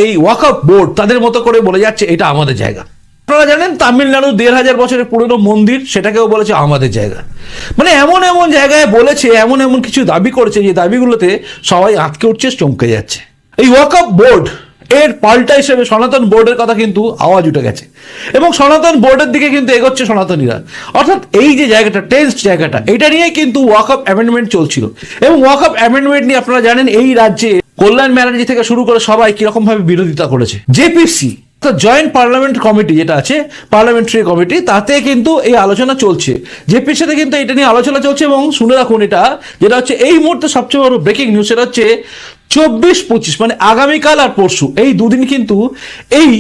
এই ওয়াকফ বোর্ড তাদের মতো করে বলে যাচ্ছে এটা আমাদের জায়গা। আপনারা জানেন তামিলনাড়ু 1500 বছরের পুরনো মন্দির, সেটাকেও বলেছে আমাদের জায়গা। মানে এমন এমন জায়গায় বলেছে, এমন এমন কিছু দাবি করেছে যে দাবিগুলোতে সবাই আঁতকে উঠছে, চমকে যাচ্ছে। এই ওয়াকফ বোর্ড এর পাল্টা হিসেবে সনাতন বোর্ডের কথা কিন্তু আওয়াজ উঠে গেছে এবং সনাতন বোর্ডের দিকে কিন্তু এগোচ্ছে সনাতনীরা। অর্থাৎ এই যে জায়গাটা, টেন্সড জায়গাটা, এটা নিয়ে কিন্তু ওয়াকফ অ্যামেন্ডমেন্ট চলছিল এবং ওয়াকফ অ্যামেন্ডমেন্ট নিয়ে আপনারা জানেন এই রাজ্যে কল্যাণ ব্যানার্জি থেকে শুরু করে সবাই কিরকম ভাবে বিরোধিতা করেছে। জেপিসি জয়েন্ট পার্লামেন্ট কমিটি যেটা আছে, পার্লামেন্টারি কমিটি, তাতে কিন্তু এই আলোচনা চলছে। জেপিসিতে কিন্তু এটা নিয়ে আলোচনা চলছে এবং শুনে রাখুন, এটা যেটা হচ্ছে এই মুহূর্তে সবচেয়ে বড় ব্রেকিং নিউজ, সেটা হচ্ছে 24-25 মানে আগামীকাল আর পরশু এই দুদিন কিন্তু এই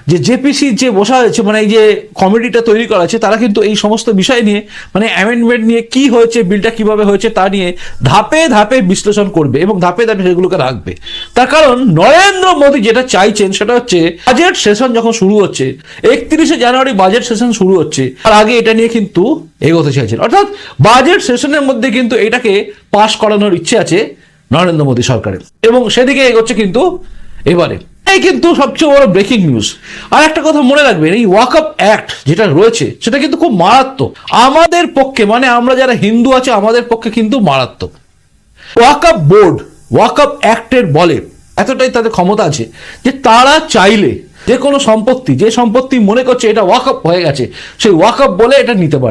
যে জেপিসি যে বসা হয়েছে, মানে এই যে কমিটিটা তৈরি করা আছে, তারা কিন্তু এই সমস্ত বিষয় নিয়ে, মানে অ্যামেন্ডমেন্ট নিয়ে কি হয়েছে, বিলটা কিভাবে হয়েছে তা নিয়ে ধাপে ধাপে বিশ্লেষণ করবে এবং ধাপে ধাপে সেগুলোকে রাখবে। তার কারণ নরেন্দ্র মোদী যেটা চাইছেন সেটা হচ্ছে বাজেট সেশন যখন শুরু হচ্ছে, 31শে জানুয়ারি বাজেট সেশন শুরু হচ্ছে, তার আগে এটা নিয়ে কিন্তু এগোতে চাইছেন। অর্থাৎ বাজেট সেশনের মধ্যে কিন্তু এটাকে পাশ করানোর ইচ্ছে আছে নরেন্দ্র মোদী সরকারের এবং সেদিকে এগোচ্ছে কিন্তু এবারে। এই কিন্তু সবচেয়ে বড় ব্রেকিং নিউজ। আর একটা কথা মনে রাখবেন, এই ওয়াকফ অ্যাক্ট যেটা রয়েছে সেটা কিন্তু খুব মারাত্মক আমাদের পক্ষে, মানে আমরা যারা হিন্দু আছে আমাদের পক্ষে কিন্তু মারাত্মক। ওয়াকফ বোর্ড ওয়াকফ অ্যাক্টের বলে এতটাই তাদের ক্ষমতা আছে যে তারা চাইলে যে কোনো সম্পত্তি, যে সম্পত্তি মনে করছে এটা ওয়াকফ হয়ে গেছে, সেই ওয়াকফ বলে এটা নিতে পারে।